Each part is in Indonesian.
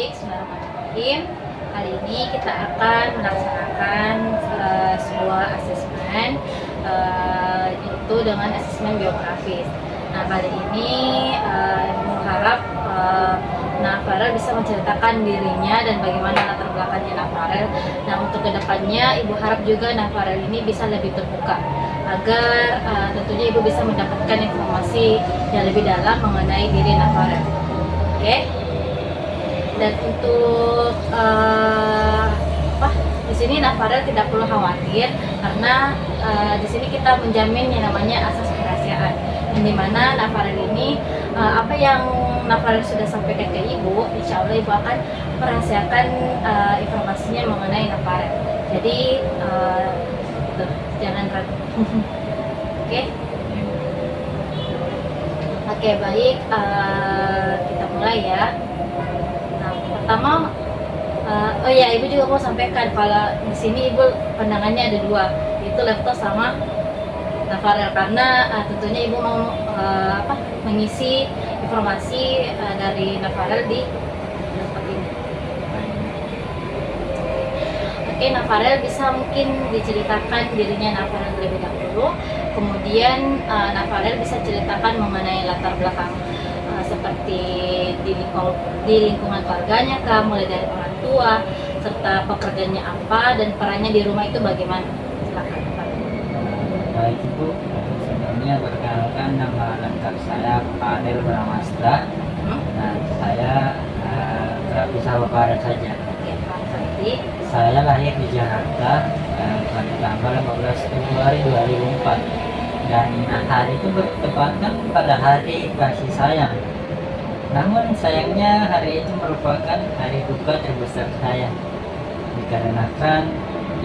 Bismillahirrahmanirrahim. Kali ini kita akan melaksanakan sebuah asesmen, yaitu dengan asesmen biografis. Nah, kali ini mengharap Nafarel bisa menceritakan dirinya dan bagaimana latar belakangnya Nafarel. Nah, untuk kedepannya Ibu harap juga Nafarel ini bisa lebih terbuka agar tentunya Ibu bisa mendapatkan informasi yang lebih dalam mengenai diri Nafarel. Oke? Dan untuk di sini Nafarel tidak perlu khawatir karena di sini kita menjamin yang namanya asas kerahasiaan, yang dimana Nafarel ini apa yang Nafarel sudah sampaikan ke Ibu, insya Allah Ibu akan merahasiakan informasinya mengenai Nafarel. Jadi jangan ragu. Oke, baik, kita mulai ya. Pertama, Ibu juga mau sampaikan kalau di sini Ibu pandangannya ada dua, yaitu Leptos sama Nafarel, karena tentunya Ibu mau mengisi informasi dari Nafarel di tempat ini. Oke, Nafarel bisa mungkin diceritakan dirinya Nafarel terlebih dahulu, kemudian Nafarel bisa ceritakan mengenai latar belakang seperti di lingkungan keluarganya kah, mulai dari orang tua, serta pekerjaannya apa dan perannya di rumah itu bagaimana. Silakan Pak. Baik Ibu, sebelumnya perkenalkan nama lengkap saya Fadel Bramasta. Nah, saya bisa Bapak saja. Oke, Pak Fadli. Saya lahir di Jakarta pada tanggal 15 Februari 2004. Dan hari itu bertepatan pada hari kasih sayang. Namun sayangnya hari itu merupakan hari duka terbesar saya, dikarenakan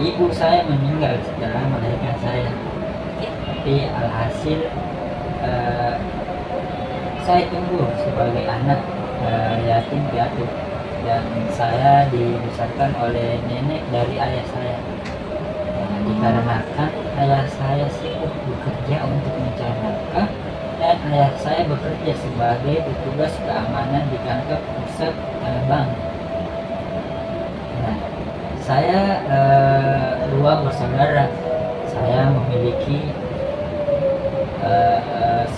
ibu saya meninggal setelah melahirkan saya. Tapi alhasil saya tumbuh sebagai anak yatim piatu, dan saya dibesarkan oleh nenek dari ayah saya. Dikarenakan ayah saya sibuk bekerja untuk mencari nafkah dan ayah saya bekerja sebagai petugas keamanan di kantor pusat bank. Nah, saya dua bersaudara. Saya memiliki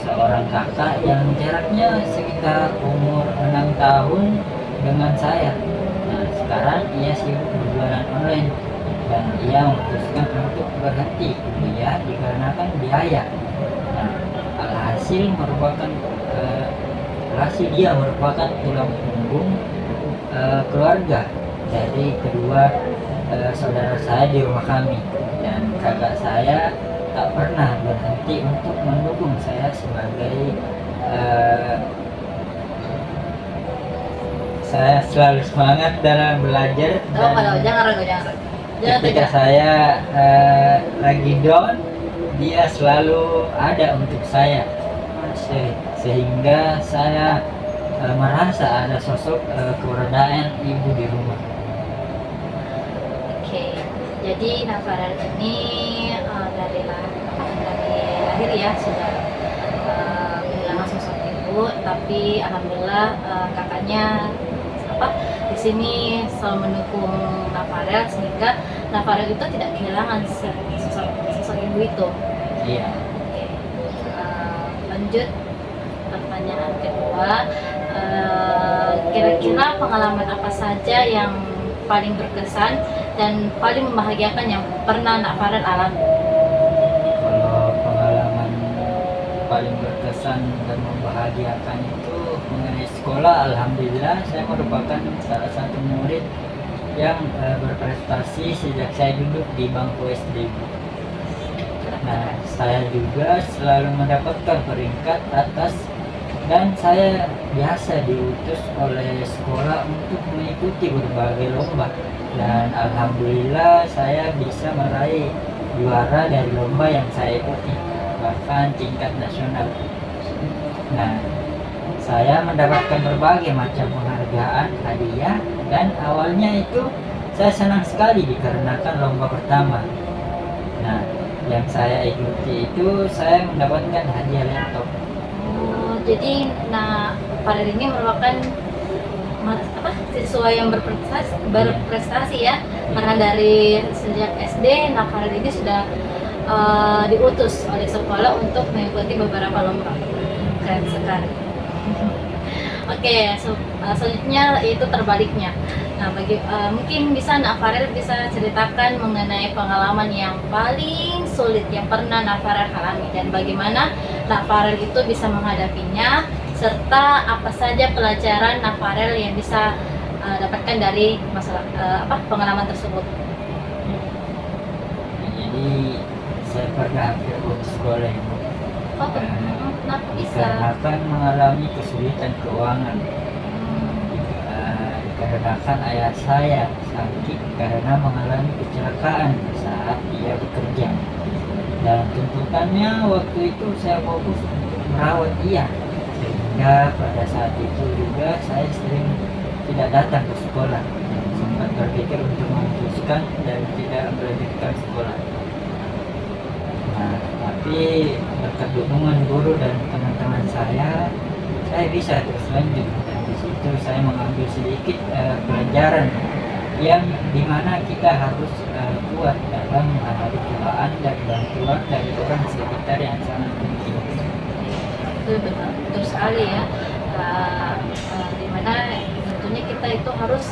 seorang kakak yang jaraknya sekitar umur 6 tahun dengan saya. Nah, sekarang ia sibuk berjualan online dan ia memutuskan untuk berhenti kuliah dikarenakan biaya. Nah, alhasil dia merupakan tulang punggung keluarga dari kedua saudara saya di rumah kami, dan kakak saya tak pernah berhenti untuk mendukung saya sebagai saya selalu semangat dalam belajar. Dan Jangan ragu. ketika saya lagi down, dia selalu ada untuk saya, sehingga saya merasa ada sosok keberadaan ibu di rumah. Oke, jadi Nafarel ini dari lahir ya sudah kehilangan sosok ibu, tapi alhamdulillah kakaknya di sini selalu mendukung Nafarel, sehingga Nafarel itu tidak kehilangan sosok ibu itu. Iya. Oke. Lanjut pertanyaan kedua, kira-kira pengalaman apa saja yang paling berkesan dan paling membahagiakan yang pernah Nafarel alami? Kalau pengalaman paling berkesan dan membahagiakan itu mengenai sekolah, alhamdulillah saya merupakan salah satu murid yang berprestasi sejak saya duduk di bangku SD. Nah, saya juga selalu mendapatkan peringkat atas, dan saya biasa diutus oleh sekolah untuk mengikuti berbagai lomba, dan alhamdulillah saya bisa meraih juara dari lomba yang saya ikuti, bahkan tingkat nasional. Nah, saya mendapatkan berbagai macam penghargaan, hadiah, dan awalnya itu saya senang sekali dikarenakan lomba pertama. Nah, yang saya ikuti itu saya mendapatkan hadiah laptop. Jadi Farel ini merupakan siswa yang berprestasi ya, karena dari sejak SD Nafarel ini sudah diutus oleh sekolah untuk mengikuti beberapa lomba. Keren sekali. Oke, selanjutnya itu terbaliknya. Nah, mungkin bisa Nafarel bisa ceritakan mengenai pengalaman yang paling sulit yang pernah Nafarel alami dan bagaimana Nafarel itu bisa menghadapinya, serta apa saja pelajaran Nafarel yang bisa dapatkan dari masalah pengalaman tersebut. Jadi saya pernah hampir putus sekolah Ibu. Oh, kenapa bisa? Dikarenakan mengalami kesulitan keuangan. Dikarenakan ayah saya sakit karena mengalami kecelakaan saat dia bekerja. Dan tuntutannya waktu itu saya fokus untuk merawat dia, sehingga pada saat itu juga saya sering tidak datang ke sekolah. Sempat berpikir untuk memutuskan dan tidak melanjutkan sekolah. Nah, tapi berkat dukungan guru dan teman-teman saya bisa terus lanjut. Dan di situ saya mengambil sedikit pelajaran yang dimana kita harus kuat dalam menghadapi cobaan dan bantuan dari orang sekitar yang sangat penting. Itu betul sekali ya. Dimana tentunya kita itu harus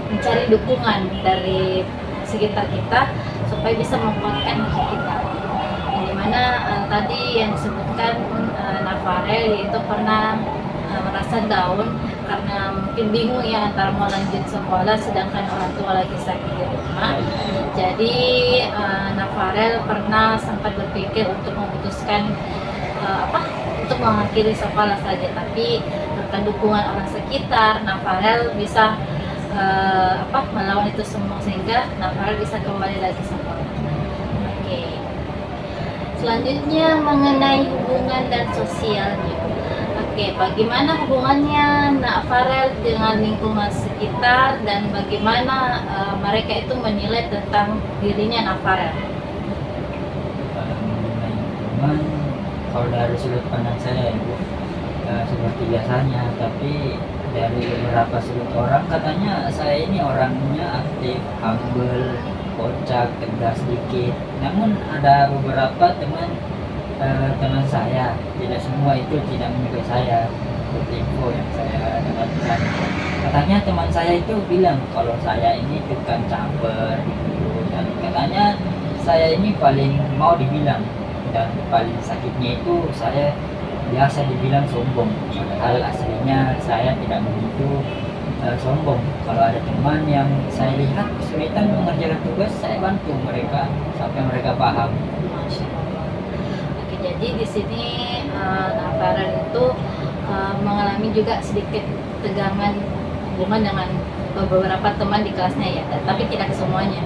mencari dukungan dari sekitar kita supaya bisa menguatkan diri kita. Dimana tadi yang disebutkan Nafarel yaitu pernah merasa down karena mungkin bingung ya antara mau lanjut sekolah sedangkan orang tua lagi sakit di rumah. Jadi Nafarel pernah sempat berpikir untuk memutuskan untuk mengakhiri sekolah saja, tapi berkat dukungan orang sekitar Nafarel bisa melawan itu semua sehingga Nafarel bisa kembali lagi sekolah. Oke. Selanjutnya mengenai hubungan dan sosialnya. Oke, bagaimana hubungannya Nafarel dengan lingkungan sekitar dan bagaimana mereka itu menilai tentang dirinya Nafarel? Mengenai kalau dari sudut pandang saya Ibu, seperti biasanya, tapi dari beberapa sudut orang katanya saya ini orangnya aktif, humble, kocak, tegas sedikit. Namun ada beberapa teman saya, tidak semua itu tidak menyukai saya. Seperti info yang saya dapatkan, katanya teman saya itu bilang kalau saya ini tukang caper gitu, dan katanya saya ini paling mau dibilang, dan paling sakitnya itu saya biasa dibilang sombong, padahal aslinya saya tidak begitu sombong. Kalau ada teman yang saya lihat kesulitan mengerjakan tugas, saya bantu mereka sampai mereka paham. Masya Allah. Oke, jadi di sini Nafarel itu mengalami juga sedikit tegangan hubungan dengan beberapa teman di kelasnya ya, tapi tidak semuanya.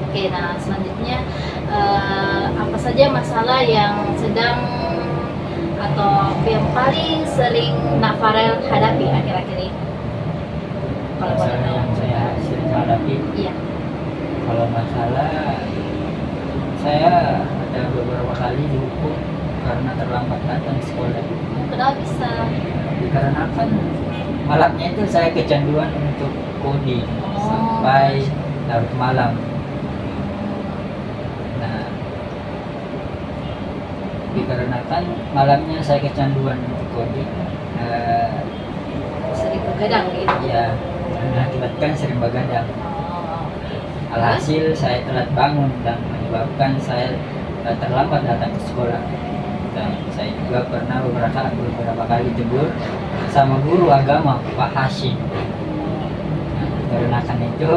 Oke, nah selanjutnya apa saja masalah yang sedang atau yang paling sering Nafarel hadapi akhir-akhir ini? Kalau boleh Masalah tahu. yang saya sering hadapi, Iya. kalau masalah saya ada beberapa kali dihukum karena terlambat datang sekolah. Kenapa bisa? Dikarenakan malamnya itu saya kecanduan untuk coding sampai larut malam. Nah, dikarenakan malamnya saya kecanduan untuk coding, Sering begadang gitu. ya mengakibatkan sering begadang. Oh. Alhasil saya telat bangun dan menyebabkan saya terlambat datang ke sekolah. Dan saya juga pernah beberapa kali tegur sama guru agama Pak Hashim. Nah, dikarenakan itu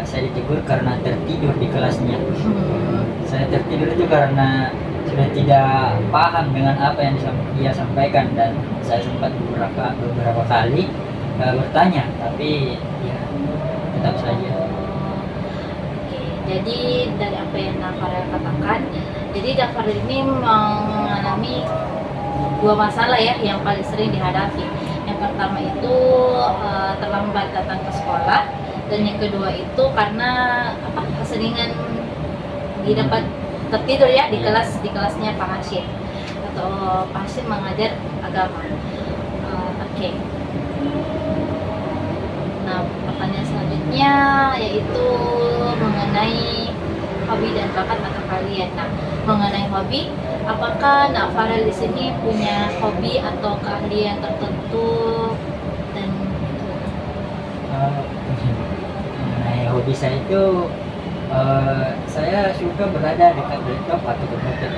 saya ditegur karena tertidur di kelasnya. Saya tertidur itu karena sudah tidak paham dengan apa yang dia sampaikan, dan saya sempat beberapa kali bertanya, tapi ya tetap saja. Oke, jadi dari apa yang Nafarel katakan, jadi Nafarel ini mengalami dua masalah ya yang paling sering dihadapi. Yang pertama itu terlambat datang ke sekolah, dan yang kedua itu karena keseringan didapat tertidur ya di kelasnya Pak Hashim. atau passion mengajar agama. Oke. Nah, pertanyaan selanjutnya yaitu mengenai hobi dan bakat mata kalian. Nah, mengenai hobi, apakah Nak Farel di sini punya hobi atau keahlian tertentu dan Eh, mengenai hobi saya itu, saya suka berada dekat laptop atau komputer.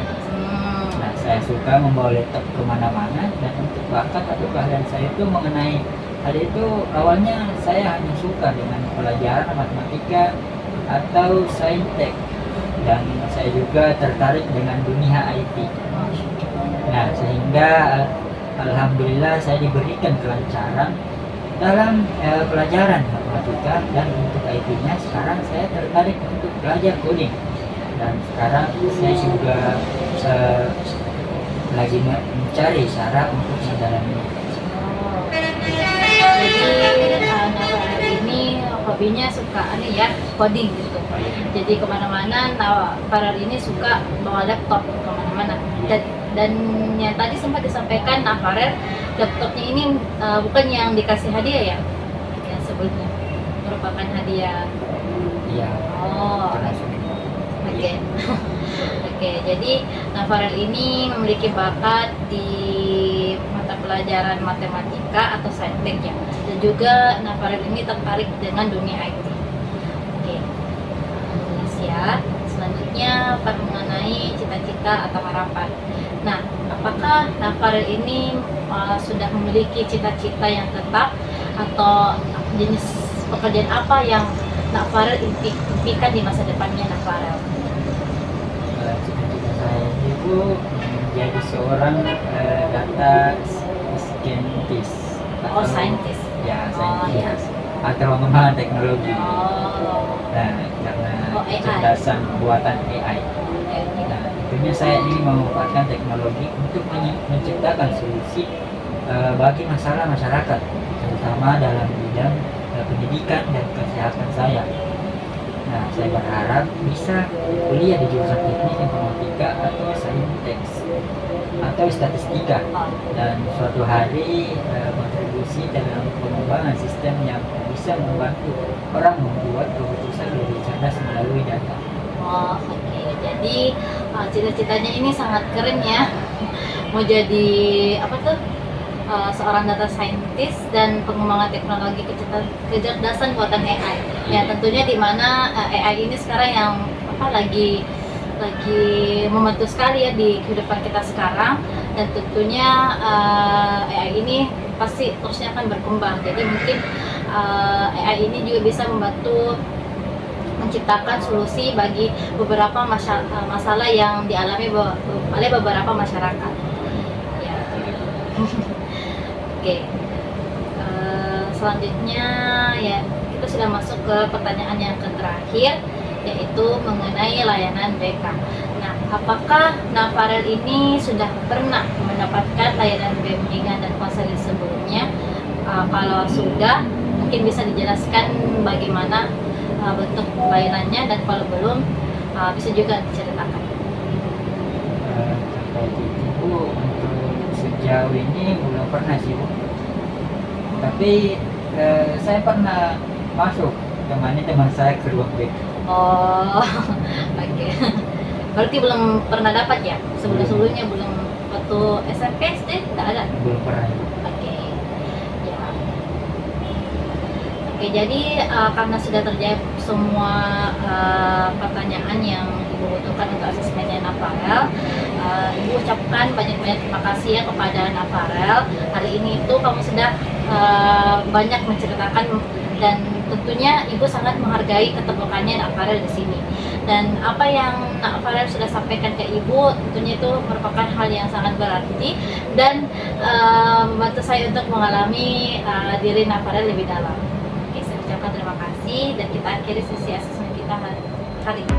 Nah, saya suka membawa laptop kemana-mana, dan untuk bakat atau keahlian saya itu mengenai hal itu, awalnya saya hanya suka dengan pelajaran matematika atau saintek, dan saya juga tertarik dengan dunia IT. Nah, sehingga alhamdulillah saya diberikan kelancaran dalam pelajaran matematika, dan untuk IT-nya sekarang saya tertarik untuk belajar coding, dan sekarang saya juga eh, lagi mencari cara untuk mendalami. jadi Nak ini hobinya suka ya coding gitu. Jadi kemana-mana Nak Farel ini suka bawa laptop kemana-mana. Dan yang tadi sempat disampaikan Nak Farel, laptopnya ini bukan yang dikasih hadiah ya, yang sebelumnya merupakan hadiah. Iya. Oh, oke. Oke, jadi Nak Farel ini memiliki bakat di mata pelajaran matematika atau saintek ya, dan juga Nak Farel ini tertarik dengan dunia IT. Oke, siap. Selanjutnya mengenai cita-cita atau harapan. Nah, apakah Nak Farel ini sudah memiliki cita-cita yang tetap, atau jenis pekerjaan apa yang Nak Farel impikan di masa depannya Nak Farel? Cita-cita saya itu menjadi seorang data scientist. Oh, saintis. Ya, Oh, iya. saintis atau pengembangan teknologi. Oh, Nah, karena Oh, AI. kecerdasan buatan AI. oke. Nah, tentunya saya ingin memanfaatkan teknologi untuk menciptakan solusi bagi masalah masyarakat, terutama dalam bidang pendidikan dan kesehatan saya. Nah, saya berharap bisa kuliah di jurusan teknik informatika atau saintek atau statistika, Oh, dan suatu hari kontribusi dalam pengembangan sistem yang bisa membantu orang membuat keputusan lebih cerdas melalui data. oh, oke. Jadi cita-citanya ini sangat keren ya. Mau jadi apa tuh? Seorang data scientist dan pengembangan teknologi kecerdasan buatan AI. Ya, tentunya di mana AI ini sekarang yang lagi membantu sekali ya di kehidupan kita sekarang, dan tentunya AI ini pasti terusnya akan berkembang. Jadi mungkin AI ini juga bisa membantu menciptakan solusi bagi beberapa masalah yang dialami oleh beberapa masyarakat. Ya. Oke. Selanjutnya ya kita sudah masuk ke pertanyaan yang terakhir, yaitu mengenai layanan BK. Nah, apakah Nak Farel ini sudah pernah mendapatkan layanan bimbingan dan konseling sebelumnya? Kalau sudah, mungkin bisa dijelaskan bagaimana bentuk layanannya, dan kalau belum bisa juga diceritakan. Sampai titik Bu, untuk sejauh ini belum pernah sih Bu, tapi saya pernah masuk temani teman saya ke ruang BK. Oh, oke. Berarti belum pernah dapat ya? Sebelumnya belum, waktu SMP SD nggak ada? Belum pernah. Oke. Ya. Oke, jadi karena sudah terjawab semua pertanyaan yang Ibu butuhkan untuk asesmennya Nak Farel, Ibu ucapkan banyak-banyak terima kasih ya kepada Nak Farel. Hari ini itu kamu sudah banyak menceritakan, dan tentunya Ibu sangat menghargai keterbukaannya Nak Farel di sini. Dan apa yang Nak Farel sudah sampaikan ke Ibu tentunya itu merupakan hal yang sangat berarti, dan membantu saya untuk mengalami diri Nak Farel lebih dalam. Oke, saya ucapkan terima kasih, dan kita akhiri sesi asesmen kita hari ini.